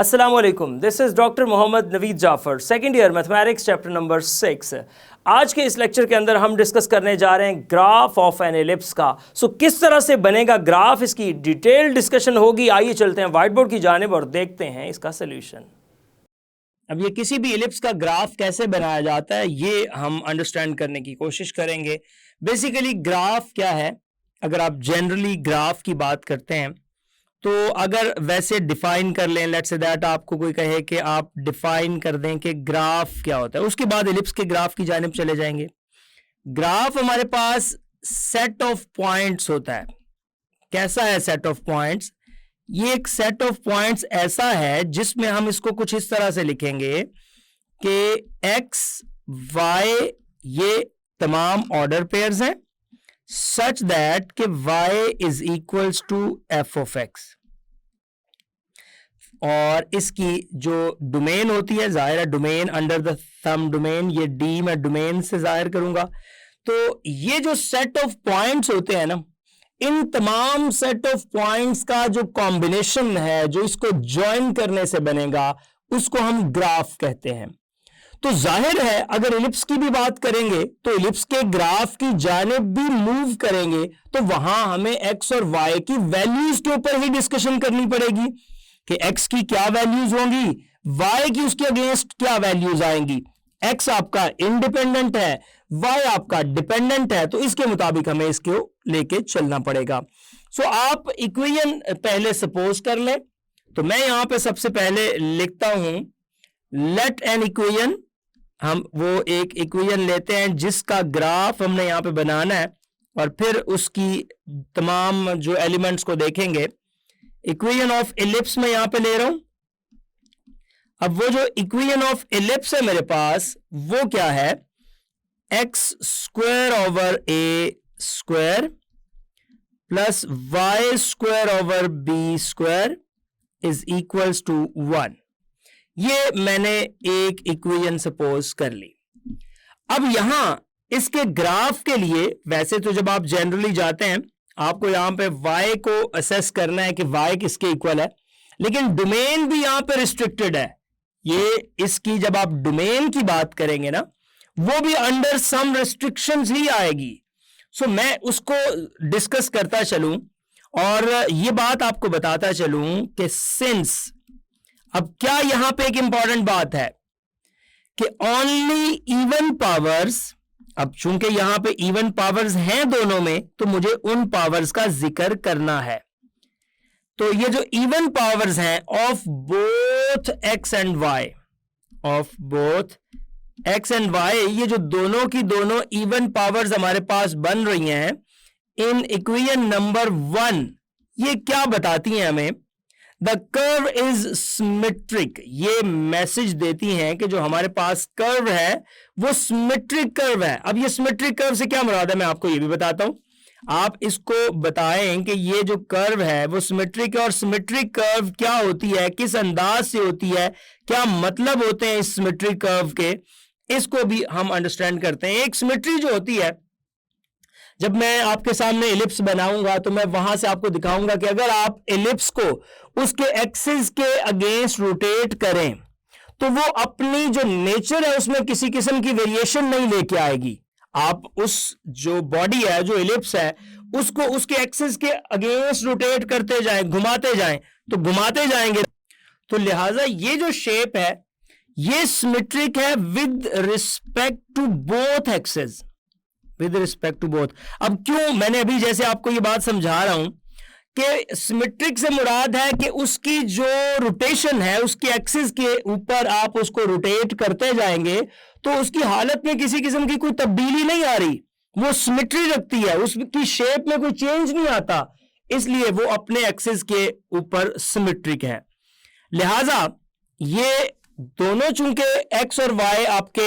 अस्सलाम वालेकुम, this is doctor Mohammad Naveed Jafar, second year mathematics chapter number 6। आज के इस लेक्चर के अंदर हम डिस्कस करने जा रहे हैं ग्राफ ऑफ एन एलिप्स का। किस तरह से बनेगा ग्राफ, इसकी डिटेल डिस्कशन होगी। आइए चलते हैं व्हाइट बोर्ड की जानिब और देखते हैं इसका सोल्यूशन। अब ये किसी भी एलिप्स का ग्राफ कैसे बनाया जाता है ये हम अंडरस्टैंड करने की कोशिश करेंगे। बेसिकली ग्राफ क्या है, अगर आप जनरली ग्राफ की बात करते हैं तो अगर वैसे डिफाइन कर लें, लेट्स से दैट आपको कोई कहे कि आप डिफाइन कर दें कि ग्राफ क्या होता है, उसके बाद एलिप्स के ग्राफ की जानिब चले जाएंगे। ग्राफ हमारे पास सेट ऑफ पॉइंट्स होता है। कैसा है सेट ऑफ पॉइंट्स? ये एक सेट ऑफ पॉइंट्स ऐसा है जिसमें हम इसको कुछ इस तरह से लिखेंगे कि एक्स वाई ये तमाम ऑर्डर पेयर्स हैं सच दैट कि y is equals to F of X, और इसकी जो डोमेन होती है, जाहिर है domain under the sum domain, ये डी मैं डोमेन से जाहिर करूंगा। तो ये जो सेट ऑफ पॉइंट्स होते हैं ना, इन तमाम सेट ऑफ पॉइंट्स का जो कॉम्बिनेशन है, जो इसको ज्वाइन करने से बनेगा, उसको हम ग्राफ कहते हैं। तो जाहिर है अगर एलिप्स की भी बात करेंगे तो एलिप्स के ग्राफ की जानिब भी मूव करेंगे तो वहां हमें एक्स और वाई की वैल्यूज के ऊपर ही डिस्कशन करनी पड़ेगी कि एक्स की क्या वैल्यूज होंगी, वाई की उसके अगेंस्ट क्या वैल्यूज आएंगी। एक्स आपका इंडिपेंडेंट है, वाई आपका डिपेंडेंट है, तो इसके मुताबिक हमें इसको लेके चलना पड़ेगा। सो आप इक्वेशन पहले सपोज कर लें। तो मैं यहां पे सबसे पहले लिखता हूं लेट एन इक्वेशन। हम वो एक इक्वेशन लेते हैं जिसका ग्राफ हमने यहां पे बनाना है और फिर उसकी तमाम जो एलिमेंट्स को देखेंगे। इक्वेशन ऑफ एलिप्स में यहां पे ले रहा हूं। अब वो जो इक्वेशन ऑफ एलिप्स है मेरे पास, वो क्या है? X square over A square plus Y square over B square is equals to 1। ये मैंने एक इक्वेशन सपोज कर ली। अब यहां इसके ग्राफ के लिए, वैसे तो जब आप जनरली जाते हैं आपको यहां पे y को असेस करना है कि y किसके इक्वल है, लेकिन डोमेन भी यहां पे रिस्ट्रिक्टेड है। ये इसकी जब आप डोमेन की बात करेंगे ना, वो भी अंडर सम रिस्ट्रिक्शंस ही आएगी। सो मैं उसको डिस्कस करता चलूं और ये बात आपको बताता चलूं कि सिंस, अब क्या यहां पे एक इंपॉर्टेंट बात है कि ओनली इवन पावर्स, अब चूंकि यहां पे इवन पावर्स हैं दोनों में, तो मुझे उन पावर्स का जिक्र करना है। तो ये जो इवन पावर्स हैं of both X and Y, of both X and Y, ये जो दोनों की दोनों इवन पावर्स हमारे पास बन रही हैं इन इक्वेशन नंबर 1, ये क्या बताती हैं हमें? The curve is symmetric. ये मैसेज देती हैं कि जो हमारे पास कर्व है वो सिमेट्रिक कर्व है। अब ये सिमेट्रिक कर्व से क्या मुराद है मैं आपको ये भी बताता हूं। आप इसको बताएं कि ये जो कर्व है वो सिमेट्रिक है, और सिमेट्रिक कर्व क्या होती है, किस अंदाज से होती है, क्या मतलब होते हैं इस सिमेट्रिक कर्व के, इसको भी हम अंडरस्टैंड करते हैं। एक सिमेट्री जो होती है, जब मैं आपके सामने एलिप्स बनाऊंगा तो मैं वहां से आपको दिखाऊंगा कि अगर आप एलिप्स को उसके एक्सिस के अगेंस्ट रोटेट करें तो वो अपनी जो नेचर है उसमें किसी किस्म की वेरिएशन नहीं लेके आएगी। आप उस जो बॉडी है, जो एलिप्स है, उसको उसके एक्सिस के अगेंस्ट रोटेट करते जाएं, घुमाते जाएं, तो घुमाते जाएंगे। तो लिहाजा ये जो शेप है ये सिमेट्रिक है with respect to both axis, with respect to both. अब क्यों मैंने अभी जैसे आपको ये बात समझा रहा हूं कि सिमेट्रिक से मुराद है कि उसकी जो रोटेशन है, उसकी एक्सिस के ऊपर आप उसको रोटेट करते जाएंगे तो उसकी हालत में किसी किस्म की कोई तब्दीली नहीं आ रही, वो सिमेट्री रखती है, उसकी शेप में कोई चेंज नहीं आता, इसलिए वो अपने एक्सिस के ऊपर सिमेट्रिक है। लिहाजा ये दोनों चूंकि एक्स और वाई आपके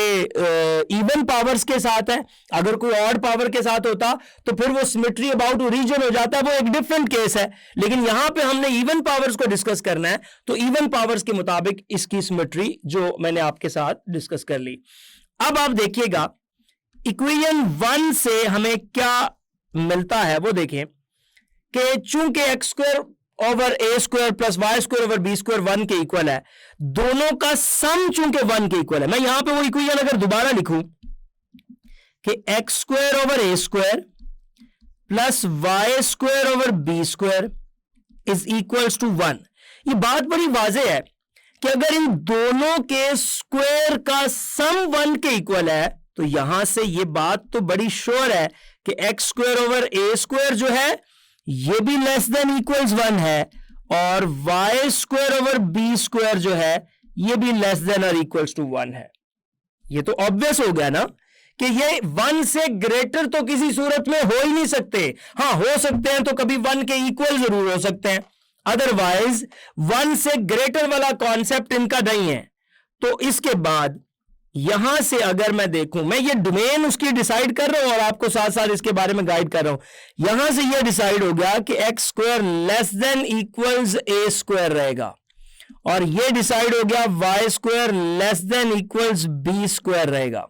इवन पावर्स के साथ है, अगर कोई ऑड पावर के साथ होता तो फिर वो सिमेट्री अबाउट ओरिजिन हो जाता है, वो एक डिफरेंट केस है। लेकिन यहां पे हमने इवन पावर्स को डिस्कस करना है, तो इवन पावर्स के मुताबिक इसकी सिमेट्री जो मैंने आपके साथ डिस्कस कर ली। अब आप देखिएगा इक्वेशन 1 से हमें क्या मिलता है, वो देखें कि चूंकि एक्स स्क्वायर ओवर ए square plus Y square over B square 1 के इक्वल है, दोनों का सम चूंकि 1 के इक्वल है, मैं यहां पे वो इक्वेशन अगर दोबारा लिखूं कि x square over A square plus Y square over B square is equals to 1, ये बात बड़ी वाज़ेह है कि अगर इन दोनों के स्क्वायर का सम 1 के इक्वल है तो यहां से ये बात तो बड़ी श्योर है कि एक्स स्क्वायर ओवर ए स्क्वायर जो है ये भी लेस देन इक्वल्स 1 है, और Y square over B square जो है ये भी लेस देन और इक्वल्स टू 1 है। ये तो ऑब्वियस हो गया ना कि ये 1 से ग्रेटर तो किसी सूरत में हो ही नहीं सकते। हां, हो सकते हैं तो कभी 1 के इक्वल जरूर हो सकते हैं, अदरवाइज 1 से ग्रेटर वाला कॉन्सेप्ट इनका नहीं है। तो इसके बाद यहां से अगर मैं देखूं, मैं ये डोमेन उसकी डिसाइड कर रहा हूं और आपको साथ साथ इसके बारे में गाइड कर रहा हूं। यहां से ये डिसाइड हो गया कि x square less than equals ए स्क्वायर रहेगा, और ये डिसाइड हो गया y square less than equals B square रहेगा।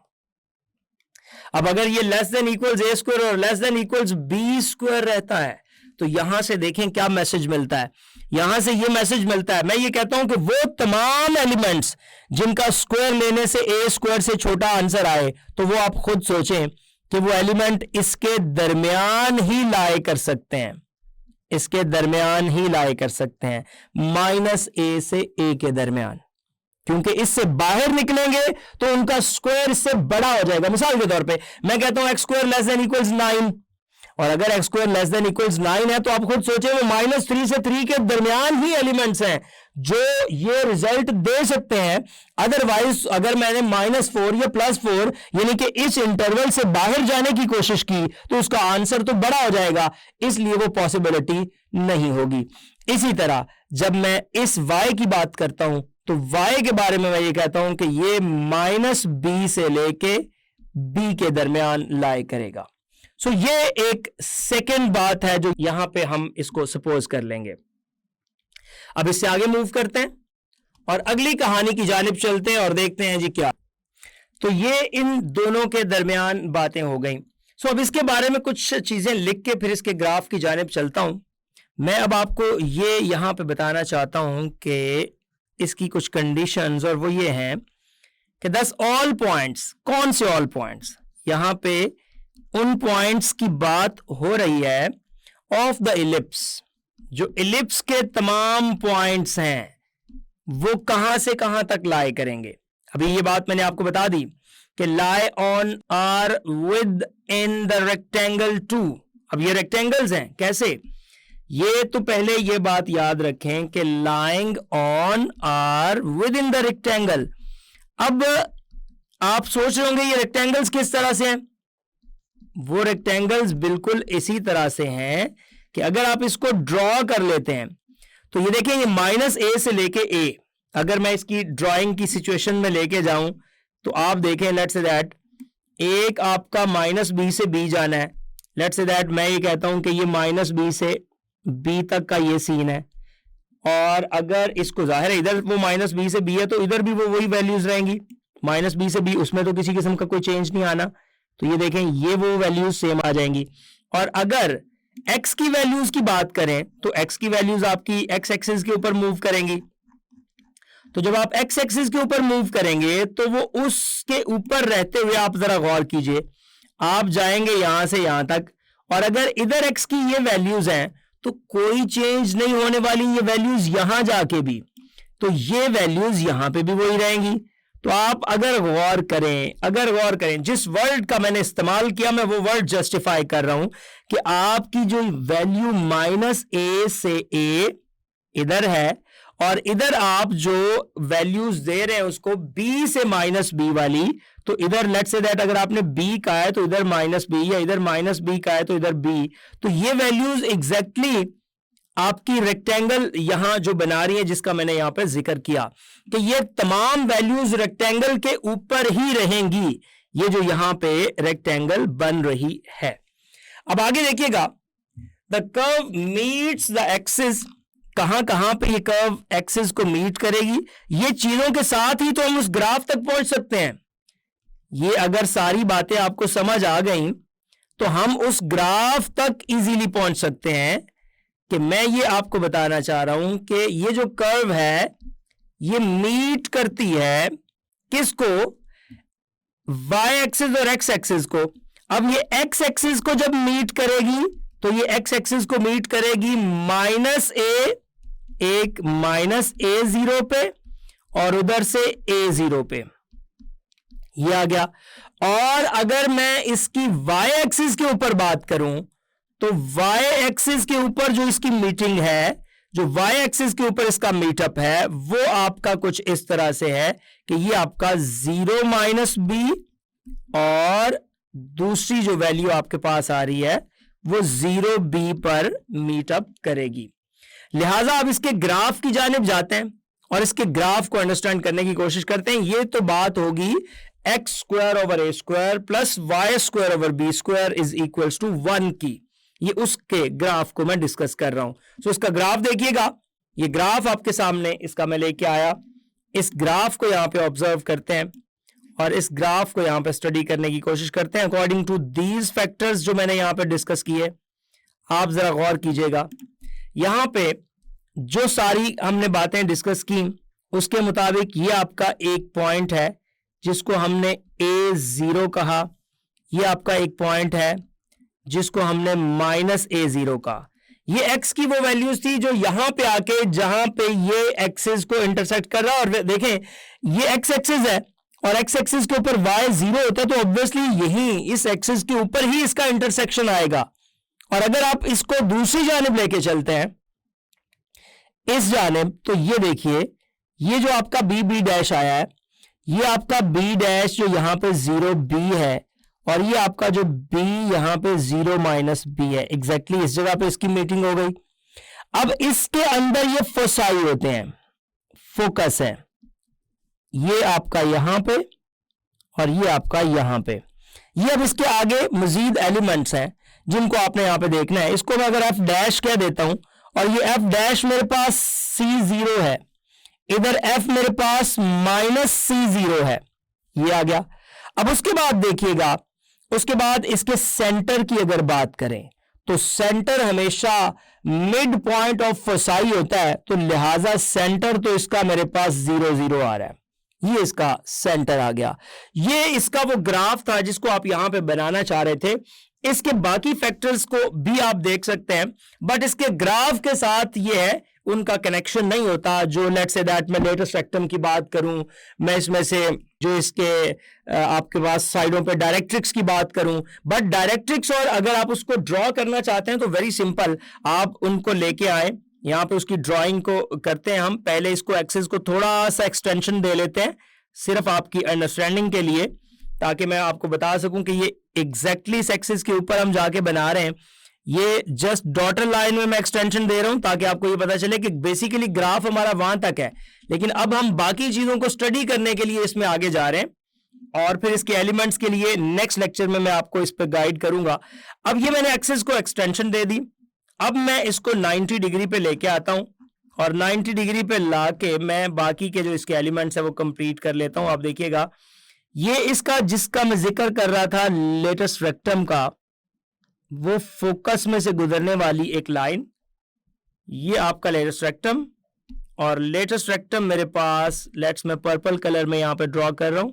अब अगर ये लेस देन इक्वल्स ए स्क्वायर और less than equals B square रहता है तो यहां से देखें क्या मैसेज मिलता है। यहां से ये मैसेज मिलता है, मैं ये कहता हूं कि वो तमाम एलिमेंट्स जिनका स्क्वायर लेने से ए स्क्वायर से छोटा आंसर आए, तो वो आप खुद सोचें कि वो एलिमेंट इसके दरमियान ही लाए कर सकते हैं, इसके दरमियान ही लाए कर सकते हैं, माइनस ए से ए के दरमियान, क्योंकि इससे बाहर निकलेंगे तो उनका स्क्वायर इससे बड़ा हो जाएगा। मिसाल के तौर पे मैं कहता हूं x square less than equals 9, और अगर x square less than equals 9 है तो आप खुद सोचें वो -3 से 3 के दरमियान ही एलिमेंट्स हैं जो ये रिजल्ट दे सकते हैं। अदरवाइज अगर मैंने -4 या +4 यानी कि इस इंटरवल से बाहर जाने की कोशिश की तो उसका आंसर तो बड़ा हो जाएगा, इसलिए वो पॉसिबिलिटी नहीं होगी। इसी तरह जब मैं इस y की बात करता हूं तो y के बारे में मैं ये कहता हूं कि ये -b से लेके b के दरमियान लाई करेगा। सो ये एक सेकेंड बात है जो यहां पे हम इसको सपोज कर लेंगे। अब इससे आगे मूव करते हैं और अगली कहानी की जानिब चलते हैं और देखते हैं जी क्या। तो ये इन दोनों के दरमियान बातें हो गई। सो अब इसके बारे में कुछ चीजें लिख के फिर इसके ग्राफ की जानिब चलता हूं। मैं अब आपको ये यहां पे बताना चाहता हूं कि इसकी कुछ कंडीशंस, और वो ये हैं कि 10 ऑल पॉइंट्स, कौन से ऑल पॉइंट्स, यहां पे उन पॉइंट्स की बात हो रही है ऑफ द इलिप्स, जो इलिप्स के तमाम पॉइंट्स हैं वो कहां से कहां तक लाई करेंगे। अभी ये बात मैंने आपको बता दी कि lie on or within the rectangle 2। अब ये रेक्टेंगल्स हैं, कैसे, ये तो पहले ये बात याद रखें कि lying on or within the rectangle. अब आप सोच रहे होंगे ये रेक्टेंगल्स किस तरह से हैं। वो रेक्टेंगल्स बिल्कुल इसी तरह से हैं कि अगर आप इसको ड्रॉ कर लेते हैं तो ये देखें, ये -a से लेके a, अगर मैं इसकी ड्राइंग की सिचुएशन में लेके जाऊं तो आप देखें, लेट्स से दैट एक आपका -b से b जाना है। लेट्स से दैट मैं ये कहता हूं कि ये -b से b तक का ये सीन है, और अगर इसको जाहिर है इधर वो -b से b है तो इधर भी वो वही वैल्यूज रहेंगी, -b से b, उसमें तो किसी किस्म का कोई चेंज नहीं आना। तो ये देखें ये वो वैल्यूज सेम आ जाएंगी। और अगर x की वैल्यूज की बात करें तो x की वैल्यूज आपकी x एक्सिस के ऊपर मूव करेंगी। तो जब आप x एक्सिस के ऊपर मूव करेंगे तो वो उसके ऊपर रहते हुए आप जरा गौर कीजिए, आप जाएंगे यहां से यहां तक, और अगर इधर x की ये वैल्यूज हैं तो कोई चेंज नहीं होने वाली ये वैल्यूज यहां जाके भी, तो ये वैल्यूज यहां पे भी वही रहेंगी। तो आप अगर गौर करें जिस वर्ड का मैंने इस्तेमाल किया, मैं वो वर्ड जस्टिफाई कर रहा हूं कि आपकी जो वैल्यू -a से a इधर है, और इधर आप जो वैल्यूज दे रहे हैं उसको b से -b वाली, तो इधर लेट्स से दैट अगर आपने b का है तो इधर -b, या इधर -b का है तो इधर b, तो ये वैल्यूज एग्जैक्टली आपकी रेक्टेंगल यहां जो बना रही है जिसका मैंने यहां पे जिक्र किया कि ये तमाम वैल्यूज रेक्टेंगल के ऊपर ही रहेंगी, ये जो यहां पे रेक्टेंगल बन रही है। अब आगे देखिएगा, the curve meets the axis, कहां कहां पे ये कर्व एक्सिस को मीट करेगी, ये चीजों के साथ ही तो हम उस ग्राफ तक पहुंच सकते हैं। ये अगर सारी बातें आपको समझ आ गई तो हम उस ग्राफ तक इजीली पहुंच सकते हैं कि मैं ये आपको बताना चाह रहा हूं कि ये जो कर्व है ये मीट करती है किसको, y एक्सिस और x एक्सिस को। अब ये x एक्सिस को जब मीट करेगी तो ये x एक्सिस को मीट करेगी -a0 पे और उधर से a0 पे, ये आ गया। और अगर मैं इसकी y एक्सिस के ऊपर बात करूं तो y एक्सिस के ऊपर जो इसकी मीटिंग है, जो y एक्सिस के ऊपर इसका मीटअप है, वो आपका कुछ इस तरह से है कि ये आपका 0 - b और दूसरी जो वैल्यू आपके पास आ रही है वो 0b पर मीटअप करेगी। लिहाजा अब इसके ग्राफ की जानिब जाते हैं और इसके ग्राफ को अंडरस्टैंड करने की कोशिश करते हैं। ये तो बात होगी x² / a² + y² / b² is equals to 1 की। ये उसके ग्राफ को मैं डिस्कस कर रहा हूं। सो इसका ग्राफ देखिएगा, ये ग्राफ आपके सामने इसका मैं लेके आया। इस ग्राफ को यहां पे ऑब्जर्व करते हैं और इस ग्राफ को यहां पे स्टडी करने की कोशिश करते हैं अकॉर्डिंग टू दीज फैक्टर्स जो मैंने यहां पे डिस्कस किए। आप जरा गौर कीजिएगा, यहां पे जो सारी हमने बातें डिस्कस की उसके मुताबिक ये आपका एक पॉइंट है जिसको हमने a0 कहा, ये आपका एक पॉइंट है जिसको हमने -a0 कहा। ये x की वो वैल्यूज थी जो यहां पे आके जहां पे ये एक्सिस को इंटरसेक्ट कर रहा है। और देखें ये x एक्सिस है और x एक्सिस के ऊपर y0 होता है, तो ऑब्वियसली यही इस एक्सिस के ऊपर ही इसका इंटरसेक्शन आएगा। और अगर आप इसको दूसरी जानिब लेके चलते हैं इस जानिब, तो ये देखिए ये जो आपका b' आया है, ये आपका b' जो यहां पे 0b है और ये आपका जो b यहां पे 0 - b है। एग्जैक्टली इस जगह पे इसकी मीटिंग हो गई। अब इसके अंदर ये फोसाई होते हैं, फोकस है, ये आपका यहां पे और ये आपका यहां पे। ये अब इसके आगे मजीद एलिमेंट्स हैं जिनको आपने यहां पे देखना है। इसको मैं अगर f' कह देता हूं और ये f' मेरे पास C0 है, इधर f मेरे पास -C0 है, ये आ गया। अब उसके बाद देखिएगा, उसके बाद इसके सेंटर की अगर बात करें तो सेंटर हमेशा मिड पॉइंट ऑफ फोसाई होता है, तो लिहाजा सेंटर तो इसका मेरे पास 0 0 आ रहा है, ये इसका सेंटर आ गया। ये इसका वो ग्राफ था जिसको आप यहां पे बनाना चाह रहे थे। इसके बाकी फैक्टर्स को भी आप देख सकते हैं, बट इसके ग्राफ के साथ ये है उनका कनेक्शन नहीं होता। जो लेट्स से दैट मैं लेटेस्ट रेक्टम की बात करूं, मैं इसमें से जो इसके आपके पास साइडों पे डायरेक्ट्रिक्स की बात करूं, बट डायरेक्ट्रिक्स और अगर आप उसको ड्रॉ करना चाहते हैं तो वेरी सिंपल, आप उनको लेके आए, यहां पे उसकी ड्राइंग को करते हैं हम। पहले इसको एक्सिस को थोड़ा सा एक्सटेंशन दे लेते हैं सिर्फ आपकी अंडरस्टैंडिंग के लिए, ताकि मैं आपको बता सकूं कि ये एग्जैक्टली इस एक्सिस के ऊपर हम जाके बना रहे हैं। ये जस्ट डॉटर लाइन में मैं एक्सटेंशन दे रहा हूं ताकि आपको ये पता चले कि बेसिकली ग्राफ हमारा वहां तक है, लेकिन अब हम बाकी चीजों को स्टडी करने के लिए इसमें आगे जा रहे हैं और फिर इसके एलिमेंट्स के लिए नेक्स्ट लेक्चर में मैं आपको इस पर गाइड करूंगा। अब ये मैंने एक्सिस को एक्सटेंशन दे दी, अब मैं इसको 90 डिग्री पे लेके आता हूं और 90 डिग्री पे लाके मैं बाकी के जो इसके एलिमेंट्स है वो कंप्लीट कर लेता हूं। आप देखिएगा ये इसका जिसका मैं जिक्र कर रहा था लेटेस्ट रेक्टम का, वो फोकस में से गुजरने वाली एक लाइन, ये आपका लेटेस्ट रेक्टम। और लेटेस्ट रेक्टम मेरे पास लेट्स मैं पर्पल कलर में यहां पे ड्रॉ कर रहा हूं,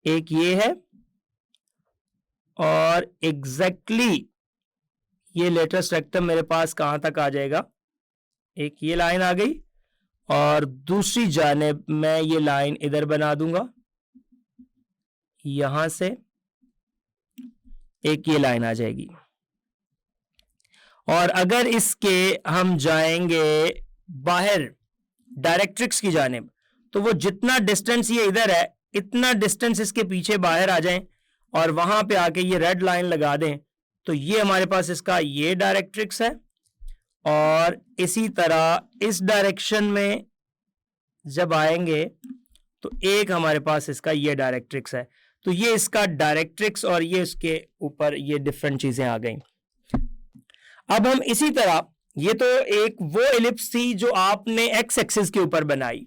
एक ये है और एग्जैक्टली ये लेटेस्ट रेक्टम मेरे पास कहां तक आ जाएगा, एक ये लाइन आ गई और दूसरी जानिब मैं ये लाइन इधर बना दूंगा, यहां से एक ये लाइन आ जाएगी। और अगर इसके हम जाएंगे बाहर डायरेक्ट्रिक्स की जानिब, तो वो जितना डिस्टेंस ये इधर है इतना डिस्टेंस इसके पीछे बाहर आ जाएं और वहां पे आके ये रेड लाइन लगा दें, तो ये हमारे पास इसका ये डायरेक्ट्रिक्स है। और इसी तरह इस डायरेक्शन में जब आएंगे तो एक हमारे पास इसका ये डायरेक्ट्रिक्स है, तो ये इसका डायरेक्ट्रिक्स और ये इसके ऊपर ये डिफरेंट चीजें आ गई। अब हम इसी तरह, ये तो एक वो एलिप्स थी जो आपने एक्स एक्सिस के ऊपर बनाई,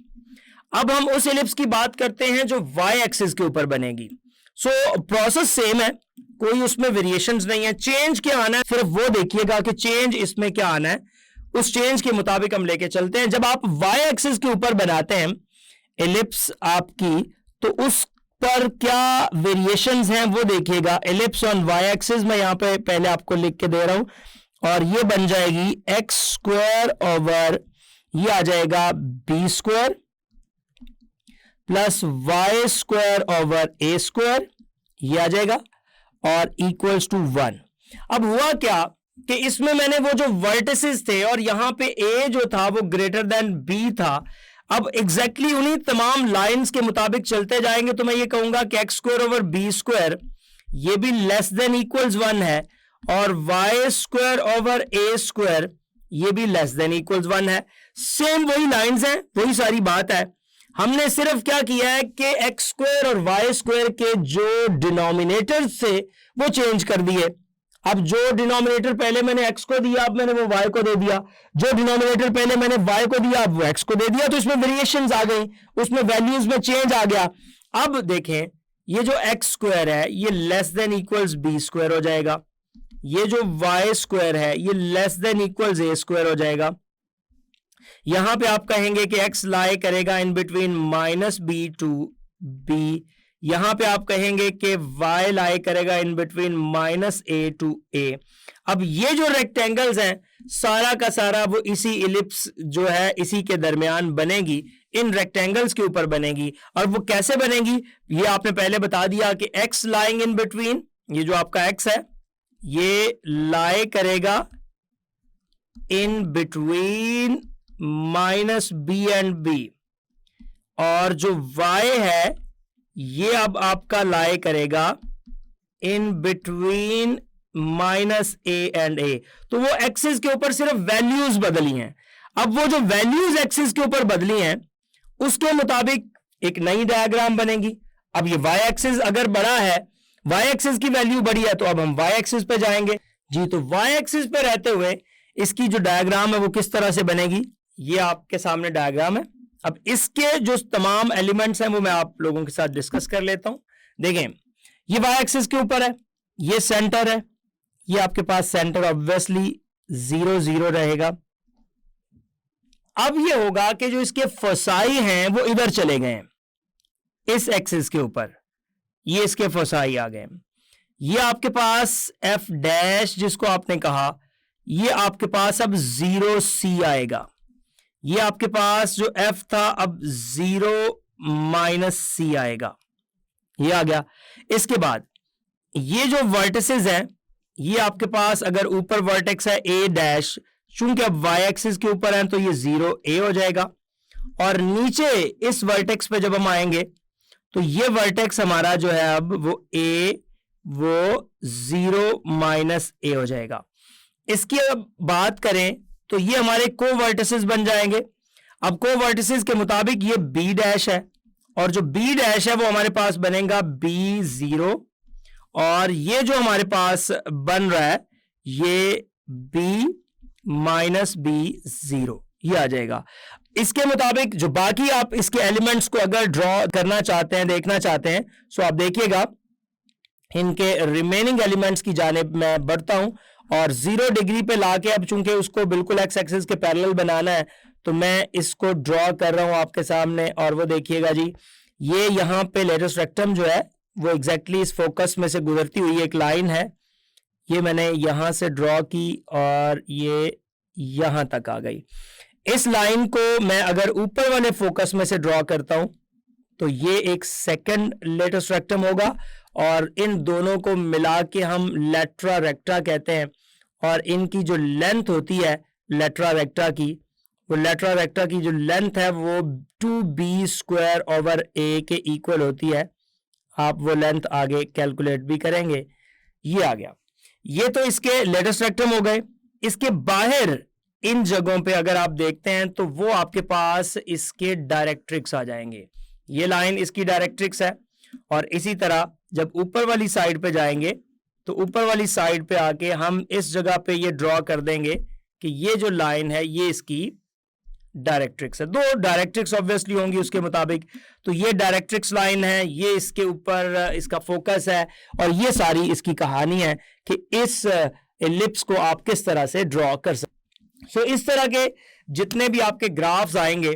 अब हम उस एलिप्स की बात करते हैं जो वाई एक्सिस के ऊपर बनेगी। सो प्रोसेस सेम है, कोई उसमें वेरिएशंस नहीं है। चेंज क्या आना है सिर्फ वो देखिएगा कि चेंज इसमें क्या आना है, उस चेंज के मुताबिक हम लेके चलते हैं। जब आप वाई एक्सिस के ऊपर बनाते हैं एलिप्स आपकी, तो उस पर क्या वेरिएशंस हैं वो देखिएगा। एलिप्स ऑन वाई एक्सिस मैं यहां पे पहले आपको लिख के दे रहा हूं, और ये बन जाएगी एक्स स्क्वायर ओवर, ये आ जाएगा b square plus Y square over ए स्क्वायर, ये आ जाएगा, और इक्वल्स टू 1। अब हुआ क्या कि इसमें मैंने वो जो वर्टिसेस थे और यहां पे ए जो था वो ग्रेटर देन बी था, अब एग्जैक्टली उन्हीं तमाम लाइंस के मुताबिक चलते जाएंगे तो मैं ये कहूंगा कि x square over B square ये भी लेस देन इक्वल्स 1 है, और वाई स्क्वायर ओवर ए स्क्वायर ये भी लेस देन इक्वल्स 1 है। सेम वही लाइंस हैं, वही सारी बात है। हमने सिर्फ क्या किया है कि एक्स स्क्वायर और वाई स्क्वायर के जो डिनोमिनेटर्स थे वो चेंज कर दिए। अब जो डिनोमिनेटर पहले मैंने एक्स को दिया, अब मैंने वो वाई को दे दिया। जो डिनोमिनेटर पहले मैंने वाई को दिया, अब वो एक्स को दे दिया। तो इसमें वेरिएशंस आ गई, उसमें वैल्यूज में चेंज आ गया। अब देखें, ये जो एक्स स्क्वायर है ये less than equals B square हो जाएगा, ये जो वाई स्क्वायर है ये लेस देन इक्वल्स ए स्क्वायर हो जाएगा। यहां पे आप कहेंगे कि एक्स लाई करेगा in between minus b to b, यहां पे आप कहेंगे कि y लाई करेगा in between minus a to a. अब ये जो रेक्टेंगल्स हैं सारा का सारा वो इसी इलिप्स जो है इसी के दरमियान बनेगी, इन रेक्टेंगल्स के ऊपर बनेगी। और वो कैसे बनेगी ये आपने पहले बता दिया कि x लाइंग इन बिटवीन, ये जो आपका x है ये लाई करेगा in between minus b and b, और जो y है ये अब आपका लाई करेगा in between minus a and a. तो वो एक्सिस के ऊपर सिर्फ वैल्यूज बदली हैं। अब वो जो वैल्यूज एक्सिस के ऊपर बदली हैं उसके मुताबिक एक नई डायग्राम बनेगी। अब ये वाई एक्सिस अगर बड़ा है, वाई एक्सिस की वैल्यू बड़ी है, तो अब हम वाई एक्सिस पे जाएंगे जी। तो वाई एक्सिस पे रहते हुए इसकी जो डायग्राम है वो किस तरह से बनेगी, ये आपके सामने डायग्राम है। अब इसके जो तमाम एलिमेंट्स हैं वो मैं आप लोगों के साथ डिस्कस कर लेता हूं। देखें, ये वाई एक्सिस के ऊपर है, ये सेंटर है, ये आपके पास सेंटर ऑब्वियसली 0 0 रहेगा। अब ये होगा कि जो इसके फोसाई हैं वो इधर चले गए हैं इस एक्सिस के ऊपर, ये इसके फोसाई आ गए। ये आपके पास एफ डैश जिसको आपने कहा, ये आपके पास अब 0 C आएगा। ये आपके पास जो f था अब 0 माइनस C आएगा, ये आ गया। इसके बाद ये जो वर्टिसेस हैं ये आपके पास अगर ऊपर वर्टेक्स है a डैश, चूंकि अब y एक्सिस के ऊपर है तो ये 0 A हो जाएगा, और नीचे इस वर्टेक्स पे जब हम आएंगे तो ये वर्टेक्स हमारा जो है अब वो a वो 0 माइनस A हो जाएगा। इसकी अब बात करें तो ये हमारे को वर्टिसेस बन जाएंगे। अब को वर्टिसेस के मुताबिक ये बी डैश है, और जो बी डैश है वो हमारे पास बनेगा B0, और ये जो हमारे पास बन रहा है ये B माइनस B0 ये आ जाएगा। इसके मुताबिक जो बाकी आप इसके एलिमेंट्स को अगर ड्रॉ करना चाहते हैं, देखना चाहते हैं, सो आप देखिएगा इनके रिमेनिंग एलिमेंट्स की जानिब मैं बढ़ता हूं, और 0 डिग्री पे लाके अब चूंकि उसको बिल्कुल एक्स एक्सिस के पैरेलल बनाना है तो मैं इसको ड्रॉ कर रहा हूं आपके सामने। और वो देखिएगा जी, ये यहां पे लेटस रेक्टम जो है वो एग्जैक्टली इस फोकस में से गुजरती हुई एक लाइन है, ये मैंने यहां से ड्रॉ की और ये यहां तक आ गई। इस लाइन को मैं अगर ऊपर वाले फोकस में से ड्रॉ करता हूं तो ये एक सेकंड लेटस रेक्टम होगा, और इन दोनों को मिला के हम लेट्रा रेक्टा कहते हैं। और इनकी जो लेंथ होती है लेट्रा रेक्टा की, वो लेट्रा रेक्टा की जो लेंथ है वो 2b स्क्वायर ओवर a के इक्वल होती है। आप वो लेंथ आगे कैलकुलेट भी करेंगे। ये आ गया, ये तो इसके लेटस रेक्टम हो गए। इसके बाहर इन जगहों पे अगर आप देखते हैं तो वो आपके पास इसके डायरेक्ट्रिक्स आ जाएंगे। ये लाइन इसकी डायरेक्ट्रिक्स है, और इसी तरह जब ऊपर वाली साइड पे जाएंगे तो ऊपर वाली साइड पे आके हम इस जगह पे ये ड्रॉ कर देंगे कि ये जो लाइन है ये इसकी डायरेक्ट्रिक्स है। 2 डायरेक्ट्रिक्स ऑब्वियसली होंगी उसके मुताबिक, तो ये डायरेक्ट्रिक्स लाइन है, ये इसके ऊपर इसका फोकस है, और ये सारी इसकी कहानी है कि इस एलिप्स को आप किस तरह से ड्रॉ कर सकते। सो इस तरह के जितने भी आपके ग्राफ्स आएंगे,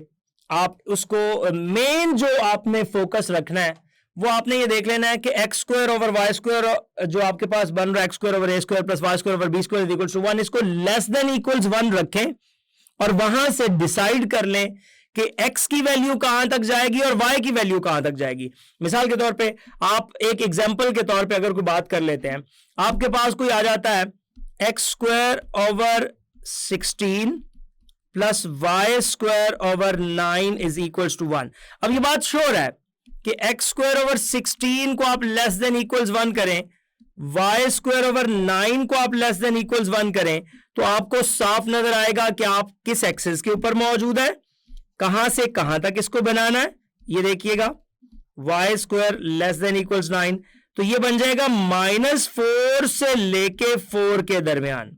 आप उसको मेन जो आपने फोकस रखना है वो आपने ये देख लेना है कि x square over Y square जो आपके पास बन रहा है, X square over A square plus Y square over B square equals to 1, इसको लेस देन इक्वल्स 1 रखें और वहां से डिसाइड कर लें कि x की वैल्यू कहां तक जाएगी और y की वैल्यू कहां तक जाएगी। मिसाल के तौर पे आप एक एग्जांपल के तौर पे अगर कोई बात कर लेते हैं, आपके पास कोई आ जाता है X square over 16 plus Y square over 9 is equals to 1। अब ये बात श्योर है कि एक्स स्क्वायर ओवर 16 को आप लेस देन इक्वल्स 1 करें, वाई स्क्वायर ओवर 9 को आप लेस देन इक्वल्स 1 करें, तो आपको साफ नजर आएगा कि आप किस एक्सिस के ऊपर मौजूद है, कहां से कहां तक इसको बनाना है। ये देखिएगा Y square less than equals 9, तो ये बन जाएगा -4 से लेके 4 के दरमियान,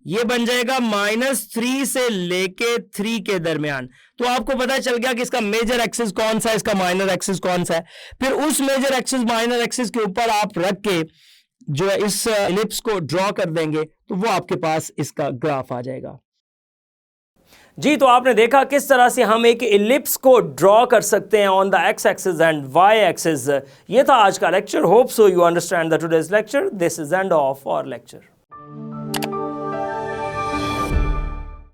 ये बन जाएगा -3 से लेके 3 के दरमियान। तो आपको पता चल गया कि इसका मेजर एक्सिस कौन सा है, इसका माइनर एक्सिस कौन सा है। फिर उस मेजर एक्सिस माइनर एक्सिस के ऊपर आप रख के जो है इस एलिप्स को ड्रॉ कर देंगे तो वो आपके पास इसका ग्राफ आ जाएगा। जी, तो आपने देखा किस तरह से हम एक एलिप्स को ड्रॉ कर सकते हैं on the X axis and Y axis. ये था आज का lecture. Hope so you understand the today's lecture. This is end of our lecture.